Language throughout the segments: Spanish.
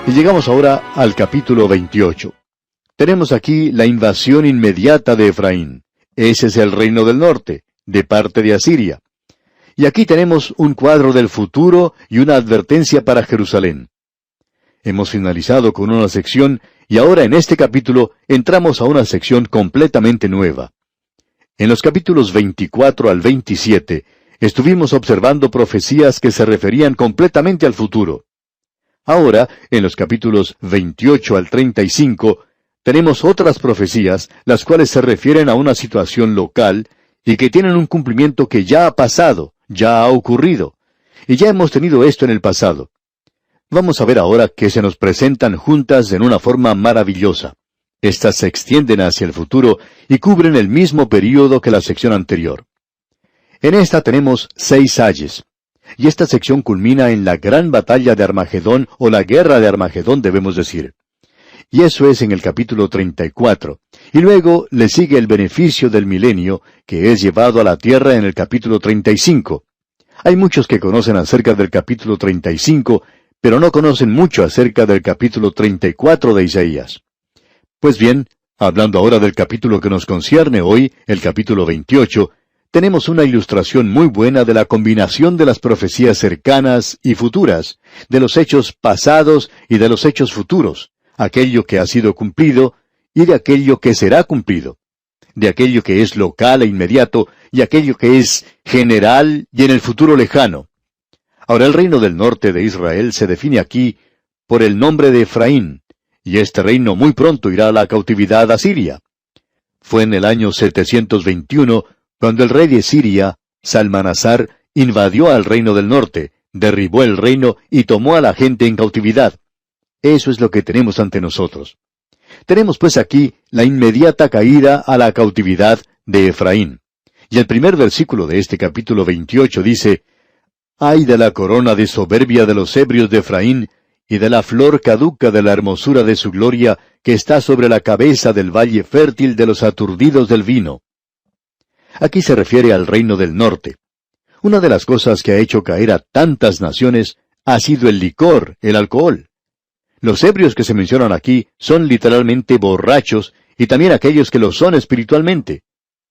Y llegamos ahora al capítulo 28. Tenemos aquí la invasión inmediata de Efraín. Ese es el reino del norte, de parte de Asiria. Y aquí tenemos un cuadro del futuro y una advertencia para Jerusalén. Hemos finalizado con una sección y ahora en este capítulo entramos a una sección completamente nueva. En los capítulos 24 al 27 estuvimos observando profecías que se referían completamente al futuro. Ahora, en los capítulos 28 al 35, tenemos otras profecías, las cuales se refieren a una situación local y que tienen un cumplimiento que ya ha pasado, ya ha ocurrido. Y ya hemos tenido esto en el pasado. Vamos a ver ahora que se nos presentan juntas en una forma maravillosa. Estas se extienden hacia el futuro y cubren el mismo período que la sección anterior. En esta tenemos 6 ayes. Y esta sección culmina en la gran batalla de Armagedón, o la guerra de Armagedón, debemos decir. Y eso es en el capítulo 34. Y luego le sigue el beneficio del milenio, que es llevado a la tierra en el capítulo 35. Hay muchos que conocen acerca del capítulo 35, pero no conocen mucho acerca del capítulo 34 de Isaías. Pues bien, hablando ahora del capítulo que nos concierne hoy, el capítulo 28, tenemos una ilustración muy buena de la combinación de las profecías cercanas y futuras, de los hechos pasados y de los hechos futuros, aquello que ha sido cumplido y de aquello que será cumplido, de aquello que es local e inmediato y aquello que es general y en el futuro lejano. Ahora el reino del norte de Israel se define aquí por el nombre de Efraín, y este reino muy pronto irá a la cautividad a Siria. Fue en el año 721 cuando el rey de Siria, Salmanasar, invadió al reino del norte, derribó el reino y tomó a la gente en cautividad. Eso es lo que tenemos ante nosotros. Tenemos pues aquí la inmediata caída a la cautividad de Efraín. Y el primer versículo de este capítulo 28 dice: «Ay de la corona de soberbia de los ebrios de Efraín, y de la flor caduca de la hermosura de su gloria, que está sobre la cabeza del valle fértil de los aturdidos del vino». Aquí se refiere al reino del norte. Una de las cosas que ha hecho caer a tantas naciones ha sido el licor, el alcohol. Los ebrios que se mencionan aquí son literalmente borrachos, y también aquellos que lo son espiritualmente.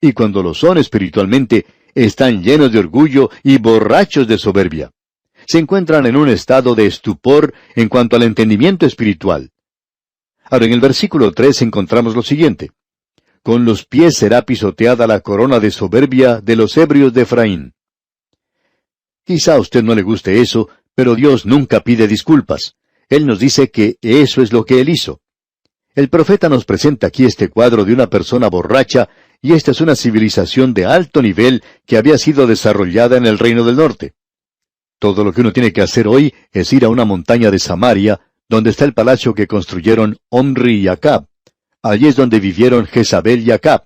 Y cuando lo son espiritualmente, están llenos de orgullo y borrachos de soberbia. Se encuentran en un estado de estupor en cuanto al entendimiento espiritual. Ahora, en el versículo 3 encontramos lo siguiente: «Con los pies será pisoteada la corona de soberbia de los ebrios de Efraín». Quizá a usted no le guste eso, pero Dios nunca pide disculpas. Él nos dice que eso es lo que Él hizo. El profeta nos presenta aquí este cuadro de una persona borracha, y esta es una civilización de alto nivel que había sido desarrollada en el reino del norte. Todo lo que uno tiene que hacer hoy es ir a una montaña de Samaria, donde está el palacio que construyeron Omri y Acab. Allí es donde vivieron Jezabel y Acab.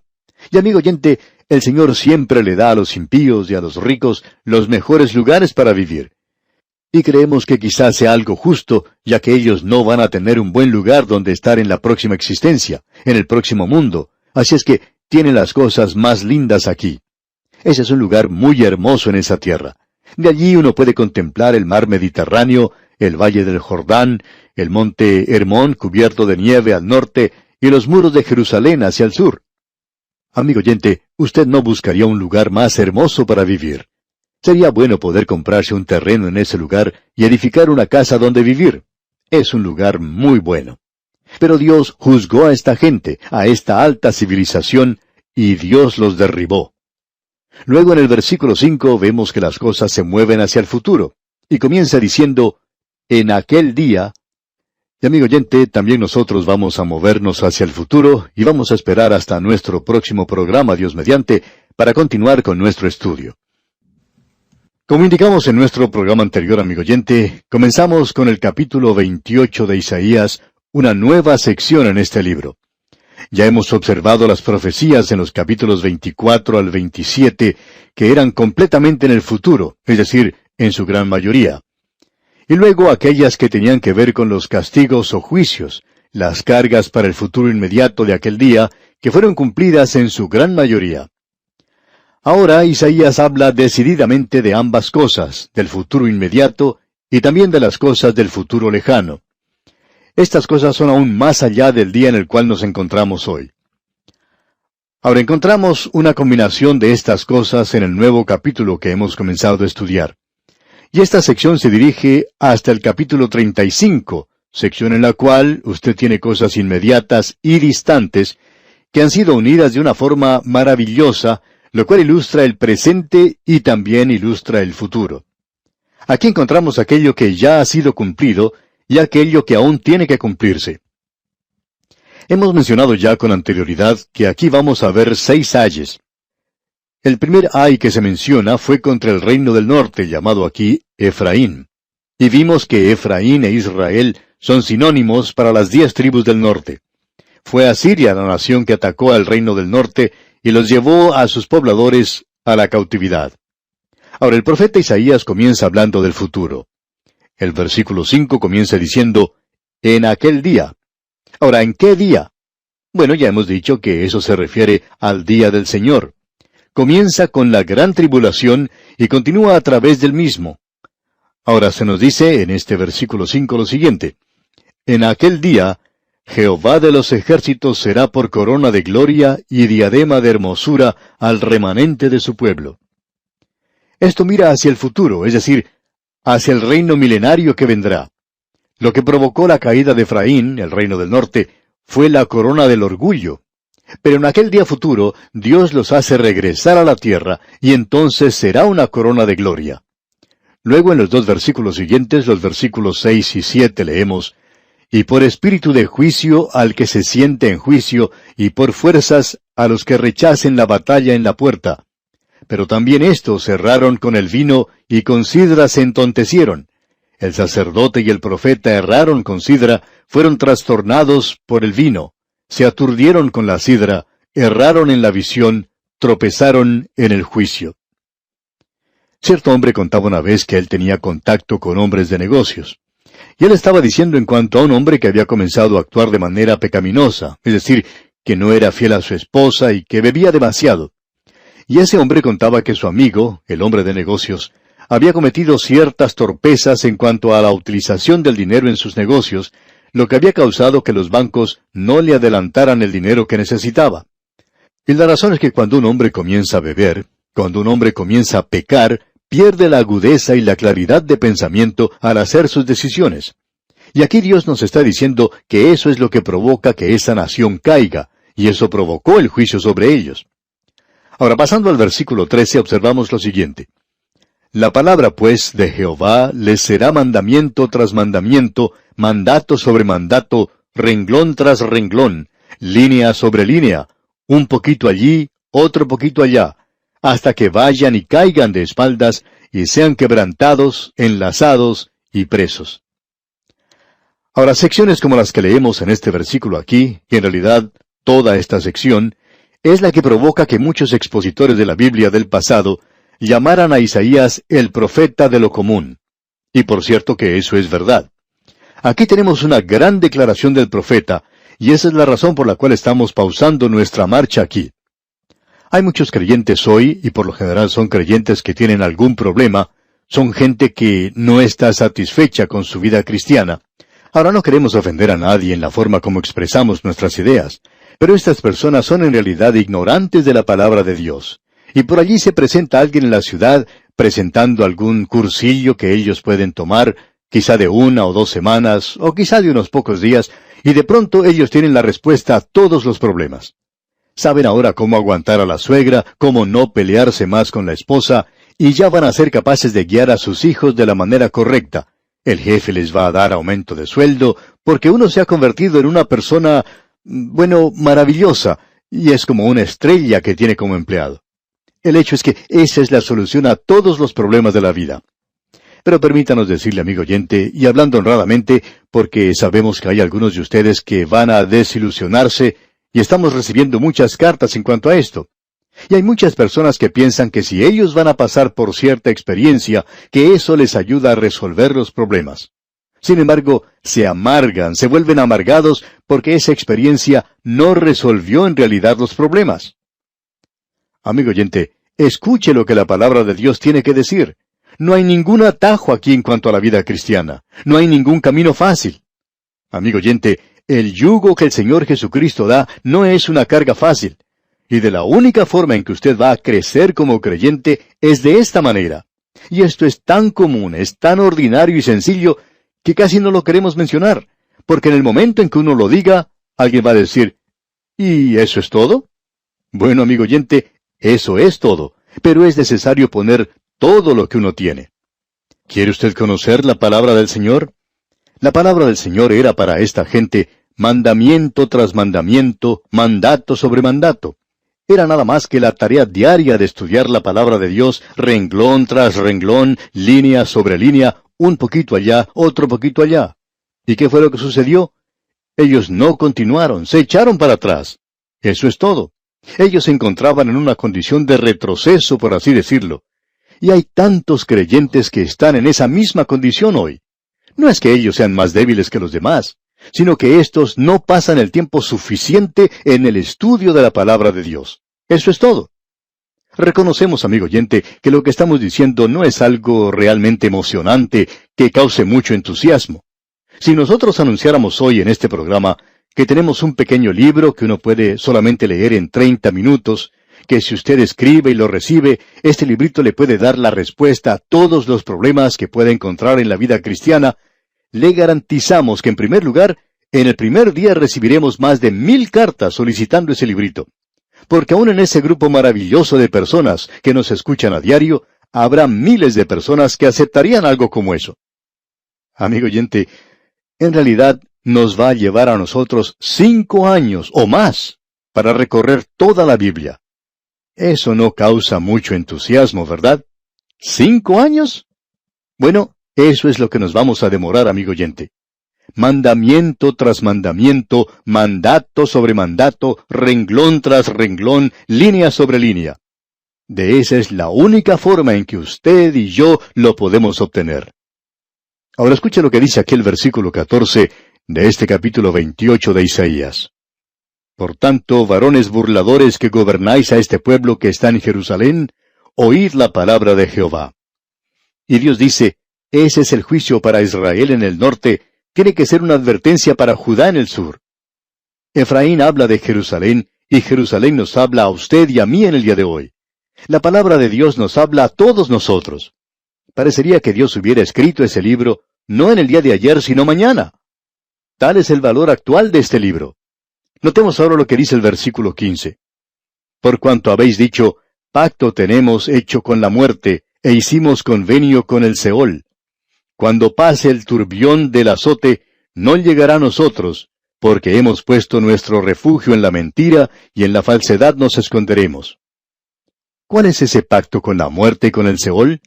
Y amigo oyente, el Señor siempre le da a los impíos y a los ricos los mejores lugares para vivir. Y creemos que quizás sea algo justo, ya que ellos no van a tener un buen lugar donde estar en la próxima existencia, en el próximo mundo. Así es que tienen las cosas más lindas aquí. Ese es un lugar muy hermoso en esa tierra. De allí uno puede contemplar el mar Mediterráneo, el valle del Jordán, el monte Hermón cubierto de nieve al norte, y los muros de Jerusalén hacia el sur. Amigo oyente, usted no buscaría un lugar más hermoso para vivir. Sería bueno poder comprarse un terreno en ese lugar y edificar una casa donde vivir. Es un lugar muy bueno. Pero Dios juzgó a esta gente, a esta alta civilización, y Dios los derribó. Luego en el versículo 5 vemos que las cosas se mueven hacia el futuro, y comienza diciendo: «En aquel día». Y amigo oyente, también nosotros vamos a movernos hacia el futuro, y vamos a esperar hasta nuestro próximo programa, Dios mediante, para continuar con nuestro estudio. Como indicamos en nuestro programa anterior, amigo oyente, comenzamos con el capítulo 28 de Isaías, una nueva sección en este libro. Ya hemos observado las profecías en los capítulos 24 al 27, que eran completamente en el futuro, es decir, en su gran mayoría. Y luego aquellas que tenían que ver con los castigos o juicios, las cargas para el futuro inmediato de aquel día, que fueron cumplidas en su gran mayoría. Ahora Isaías habla decididamente de ambas cosas, del futuro inmediato y también de las cosas del futuro lejano. Estas cosas son aún más allá del día en el cual nos encontramos hoy. Ahora encontramos una combinación de estas cosas en el nuevo capítulo que hemos comenzado a estudiar. Y esta sección se dirige hasta el capítulo 35, sección en la cual usted tiene cosas inmediatas y distantes que han sido unidas de una forma maravillosa, lo cual ilustra el presente y también ilustra el futuro. Aquí encontramos aquello que ya ha sido cumplido y aquello que aún tiene que cumplirse. Hemos mencionado ya con anterioridad que aquí vamos a ver 6 ayes. El primer ay que se menciona fue contra el reino del norte, llamado aquí Efraín. Y vimos que Efraín e Israel son sinónimos para las 10 tribus del norte. Fue Asiria la nación que atacó al reino del norte y los llevó a sus pobladores a la cautividad. Ahora el profeta Isaías comienza hablando del futuro. El versículo 5 comienza diciendo, en aquel día. Ahora, ¿en qué día? Bueno, ya hemos dicho que eso se refiere al día del Señor. Comienza con la gran tribulación y continúa a través del mismo. Ahora se nos dice en este versículo 5 lo siguiente, en aquel día, Jehová de los ejércitos será por corona de gloria y diadema de hermosura al remanente de su pueblo. Esto mira hacia el futuro, es decir, hacia el reino milenario que vendrá. Lo que provocó la caída de Efraín, el reino del norte, fue la corona del orgullo. Pero en aquel día futuro, Dios los hace regresar a la tierra, y entonces será una corona de gloria. Luego en los 2 versículos siguientes, los versículos 6 y 7, leemos, y por espíritu de juicio al que se siente en juicio, y por fuerzas a los que rechacen la batalla en la puerta. Pero también estos erraron con el vino, y con sidra se entontecieron. El sacerdote y el profeta erraron con sidra, fueron trastornados por el vino, se aturdieron con la sidra, erraron en la visión, tropezaron en el juicio. Cierto hombre contaba una vez que él tenía contacto con hombres de negocios. Y él estaba diciendo en cuanto a un hombre que había comenzado a actuar de manera pecaminosa, es decir, que no era fiel a su esposa y que bebía demasiado. Y ese hombre contaba que su amigo, el hombre de negocios, había cometido ciertas torpezas en cuanto a la utilización del dinero en sus negocios, lo que había causado que los bancos no le adelantaran el dinero que necesitaba. Y la razón es que cuando un hombre comienza a beber, cuando un hombre comienza a pecar, pierde la agudeza y la claridad de pensamiento al hacer sus decisiones. Y aquí Dios nos está diciendo que eso es lo que provoca que esa nación caiga, y eso provocó el juicio sobre ellos. Ahora, pasando al versículo 13, observamos lo siguiente. La palabra, pues, de Jehová les será mandamiento tras mandamiento, mandato sobre mandato, renglón tras renglón, línea sobre línea, un poquito allí, otro poquito allá, hasta que vayan y caigan de espaldas, y sean quebrantados, enlazados y presos. Ahora, secciones como las que leemos en este versículo aquí, y en realidad toda esta sección, es la que provoca que muchos expositores de la Biblia del pasado llamaran a Isaías el profeta de lo común. Y por cierto que eso es verdad. Aquí tenemos una gran declaración del profeta, y esa es la razón por la cual estamos pausando nuestra marcha aquí. Hay muchos creyentes hoy, y por lo general son creyentes que tienen algún problema, son gente que no está satisfecha con su vida cristiana. Ahora no queremos ofender a nadie en la forma como expresamos nuestras ideas, pero estas personas son en realidad ignorantes de la palabra de Dios. Y por allí se presenta alguien en la ciudad presentando algún cursillo que ellos pueden tomar, quizá de 1 o 2 semanas, o quizá de unos pocos días, y de pronto ellos tienen la respuesta a todos los problemas. Saben ahora cómo aguantar a la suegra, cómo no pelearse más con la esposa, y ya van a ser capaces de guiar a sus hijos de la manera correcta. El jefe les va a dar aumento de sueldo, porque uno se ha convertido en una persona, maravillosa, y es como una estrella que tiene como empleado. El hecho es que esa es la solución a todos los problemas de la vida. Pero permítanos decirle, amigo oyente, y hablando honradamente, porque sabemos que hay algunos de ustedes que van a desilusionarse, y estamos recibiendo muchas cartas en cuanto a esto. Y hay muchas personas que piensan que si ellos van a pasar por cierta experiencia, que eso les ayuda a resolver los problemas. Sin embargo, se amargan, se vuelven amargados, porque esa experiencia no resolvió en realidad los problemas. Amigo oyente, escuche lo que la palabra de Dios tiene que decir. No hay ningún atajo aquí en cuanto a la vida cristiana. No hay ningún camino fácil. Amigo oyente, el yugo que el Señor Jesucristo da no es una carga fácil. Y de la única forma en que usted va a crecer como creyente es de esta manera. Y esto es tan común, es tan ordinario y sencillo, que casi no lo queremos mencionar. Porque en el momento en que uno lo diga, alguien va a decir, ¿y eso es todo? Bueno, amigo oyente, eso es todo. Pero es necesario poner todo lo que uno tiene. ¿Quiere usted conocer la palabra del Señor? La palabra del Señor era para esta gente mandamiento tras mandamiento, mandato sobre mandato. Era nada más que la tarea diaria de estudiar la palabra de Dios, renglón tras renglón, línea sobre línea, un poquito allá, otro poquito allá. ¿Y qué fue lo que sucedió? Ellos no continuaron, se echaron para atrás. Eso es todo. Ellos se encontraban en una condición de retroceso, por así decirlo. Y hay tantos creyentes que están en esa misma condición hoy. No es que ellos sean más débiles que los demás, sino que éstos no pasan el tiempo suficiente en el estudio de la palabra de Dios. Eso es todo. Reconocemos, amigo oyente, que lo que estamos diciendo no es algo realmente emocionante que cause mucho entusiasmo. Si nosotros anunciáramos hoy en este programa que tenemos un pequeño libro que uno puede solamente leer en 30 minutos, que si usted escribe y lo recibe, este librito le puede dar la respuesta a todos los problemas que puede encontrar en la vida cristiana, le garantizamos que en primer lugar, en el primer día recibiremos más de 1000 cartas solicitando ese librito. Porque aún en ese grupo maravilloso de personas que nos escuchan a diario, habrá miles de personas que aceptarían algo como eso. Amigo oyente, en realidad nos va a llevar a nosotros 5 años o más para recorrer toda la Biblia. Eso no causa mucho entusiasmo, ¿verdad? ¿5 años? Bueno, eso es lo que nos vamos a demorar, amigo oyente. Mandamiento tras mandamiento, mandato sobre mandato, renglón tras renglón, línea sobre línea. De esa es la única forma en que usted y yo lo podemos obtener. Ahora escuche lo que dice aquí el versículo 14 de este capítulo 28 de Isaías. Por tanto, varones burladores que gobernáis a este pueblo que está en Jerusalén, oíd la palabra de Jehová. Y Dios dice, ese es el juicio para Israel en el norte, tiene que ser una advertencia para Judá en el sur. Efraín habla de Jerusalén, y Jerusalén nos habla a usted y a mí en el día de hoy. La palabra de Dios nos habla a todos nosotros. Parecería que Dios hubiera escrito ese libro, no en el día de ayer, sino mañana. Tal es el valor actual de este libro. Notemos ahora lo que dice el versículo 15. Por cuanto habéis dicho, pacto tenemos hecho con la muerte, e hicimos convenio con el Seol. Cuando pase el turbión del azote, no llegará a nosotros, porque hemos puesto nuestro refugio en la mentira, y en la falsedad nos esconderemos. ¿Cuál es ese pacto con la muerte y con el Seol?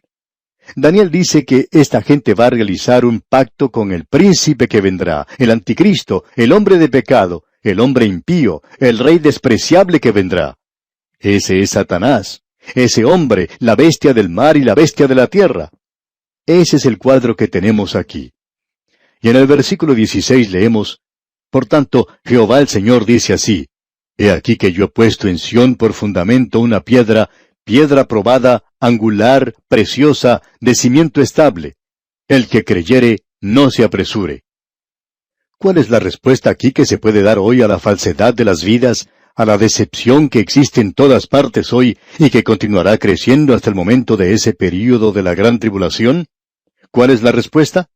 Daniel dice que esta gente va a realizar un pacto con el príncipe que vendrá, el anticristo, el hombre de pecado, el hombre impío, el rey despreciable que vendrá. Ese es Satanás, ese hombre, la bestia del mar y la bestia de la tierra. Ese es el cuadro que tenemos aquí. Y en el versículo 16 leemos, por tanto, Jehová el Señor dice así, he aquí que yo he puesto en Sión por fundamento una piedra, piedra probada, angular, preciosa, de cimiento estable. El que creyere, no se apresure. ¿Cuál es la respuesta aquí que se puede dar hoy a la falsedad de las vidas, a la decepción que existe en todas partes hoy y que continuará creciendo hasta el momento de ese período de la gran tribulación? ¿Cuál es la respuesta?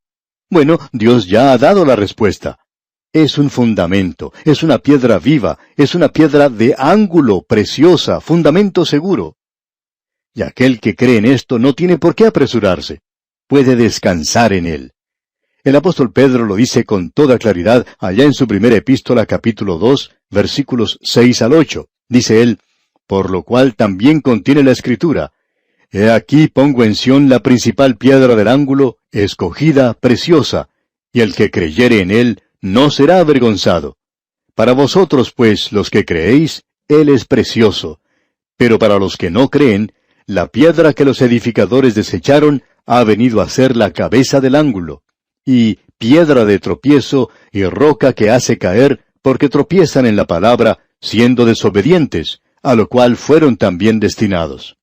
Bueno, Dios ya ha dado la respuesta. Es un fundamento, es una piedra viva, es una piedra de ángulo, preciosa, fundamento seguro. Y aquel que cree en esto no tiene por qué apresurarse. Puede descansar en él. El apóstol Pedro lo dice con toda claridad allá en su primera epístola capítulo 2, versículos 6 al 8. Dice él, por lo cual también contiene la Escritura, he aquí pongo en Sión la principal piedra del ángulo, escogida, preciosa, y el que creyere en él no será avergonzado. Para vosotros, pues, los que creéis, él es precioso. Pero para los que no creen, la piedra que los edificadores desecharon ha venido a ser la cabeza del ángulo, y piedra de tropiezo y roca que hace caer, porque tropiezan en la palabra, siendo desobedientes, a lo cual fueron también destinados.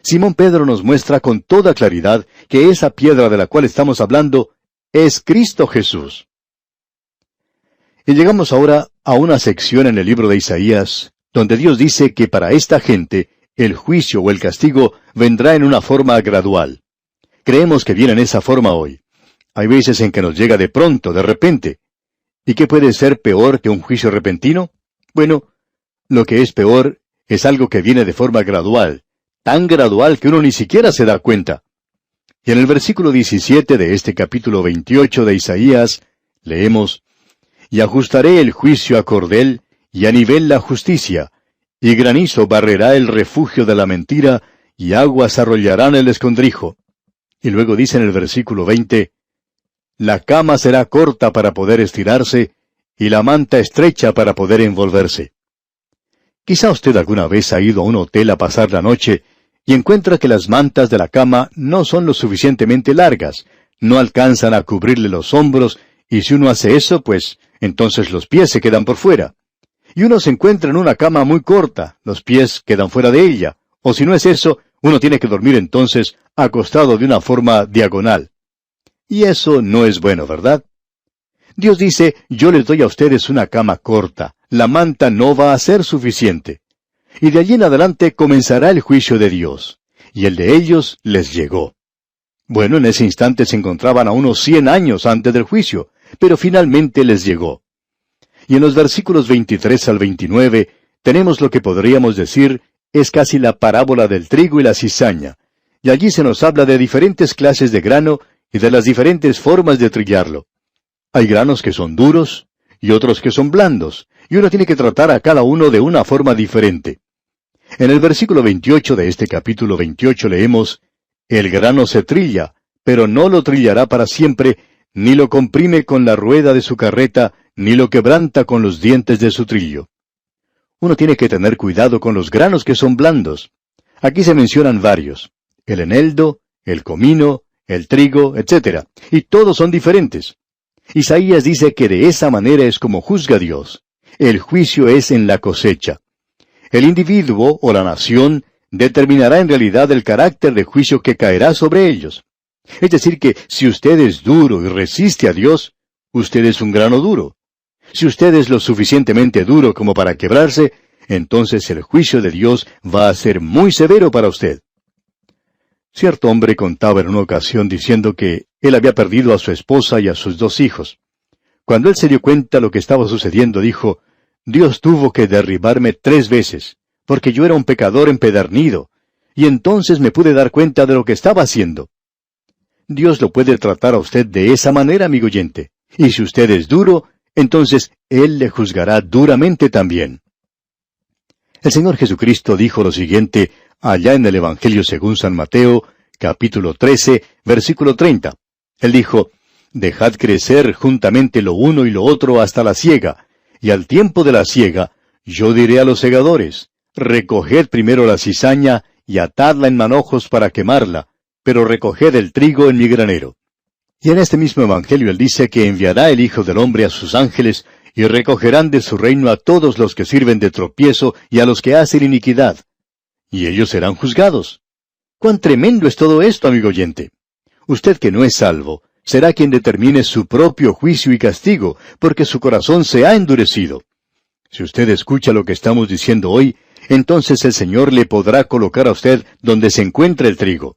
Simón Pedro nos muestra con toda claridad que esa piedra de la cual estamos hablando es Cristo Jesús. Y llegamos ahora a una sección en el libro de Isaías, donde Dios dice que para esta gente el juicio o el castigo vendrá en una forma gradual. Creemos que viene en esa forma hoy. Hay veces en que nos llega de pronto, de repente. ¿Y qué puede ser peor que un juicio repentino? Bueno, lo que es peor es algo que viene de forma gradual, tan gradual que uno ni siquiera se da cuenta. Y en el versículo 17 de este capítulo 28 de Isaías, leemos, «Y ajustaré el juicio a cordel, y a nivel la justicia, y granizo barrerá el refugio de la mentira, y aguas arrollarán el escondrijo». Y luego dice en el versículo 20, «La cama será corta para poder estirarse, y la manta estrecha para poder envolverse». Quizá usted alguna vez ha ido a un hotel a pasar la noche y encuentra que las mantas de la cama no son lo suficientemente largas, no alcanzan a cubrirle los hombros, y si uno hace eso, pues entonces los pies se quedan por fuera. Y uno se encuentra en una cama muy corta, los pies quedan fuera de ella, o si no es eso, uno tiene que dormir entonces acostado de una forma diagonal. Y eso no es bueno, ¿verdad? Dios dice, yo les doy a ustedes una cama corta, la manta no va a ser suficiente. Y de allí en adelante comenzará el juicio de Dios, y el de ellos les llegó. Bueno, en ese instante se encontraban a unos 100 años antes del juicio, pero finalmente les llegó. Y en los versículos 23 al 29 tenemos lo que podríamos decir es casi la parábola del trigo y la cizaña, y allí se nos habla de diferentes clases de grano y de las diferentes formas de trillarlo. Hay granos que son duros y otros que son blandos, y uno tiene que tratar a cada uno de una forma diferente. En el versículo 28 de este capítulo 28 leemos, «El grano se trilla, pero no lo trillará para siempre, ni lo comprime con la rueda de su carreta, ni lo quebranta con los dientes de su trillo». Uno tiene que tener cuidado con los granos que son blandos. Aquí se mencionan varios, el eneldo, el comino, el trigo, etc., y todos son diferentes. Isaías dice que de esa manera es como juzga Dios. El juicio es en la cosecha. El individuo o la nación determinará en realidad el carácter de juicio que caerá sobre ellos. Es decir que si usted es duro y resiste a Dios, usted es un grano duro. Si usted es lo suficientemente duro como para quebrarse, entonces el juicio de Dios va a ser muy severo para usted. Cierto hombre contaba en una ocasión diciendo que él había perdido a su esposa y a sus 2 hijos. Cuando él se dio cuenta de lo que estaba sucediendo, dijo, «Dios tuvo que derribarme 3 veces, porque yo era un pecador empedernido, y entonces me pude dar cuenta de lo que estaba haciendo». Dios lo puede tratar a usted de esa manera, amigo oyente, y si usted es duro, entonces Él le juzgará duramente también. El Señor Jesucristo dijo lo siguiente allá en el Evangelio según San Mateo, capítulo 13, versículo 30. Él dijo, «Dejad crecer juntamente lo uno y lo otro hasta la siega, y al tiempo de la siega, yo diré a los segadores, recoged primero la cizaña y atadla en manojos para quemarla, pero recoged el trigo en mi granero». Y en este mismo Evangelio Él dice que enviará el Hijo del Hombre a sus ángeles, y recogerán de su reino a todos los que sirven de tropiezo y a los que hacen iniquidad. Y ellos serán juzgados. ¡Cuán tremendo es todo esto, amigo oyente! Usted que no es salvo, será quien determine su propio juicio y castigo, porque su corazón se ha endurecido. Si usted escucha lo que estamos diciendo hoy, entonces el Señor le podrá colocar a usted donde se encuentra el trigo.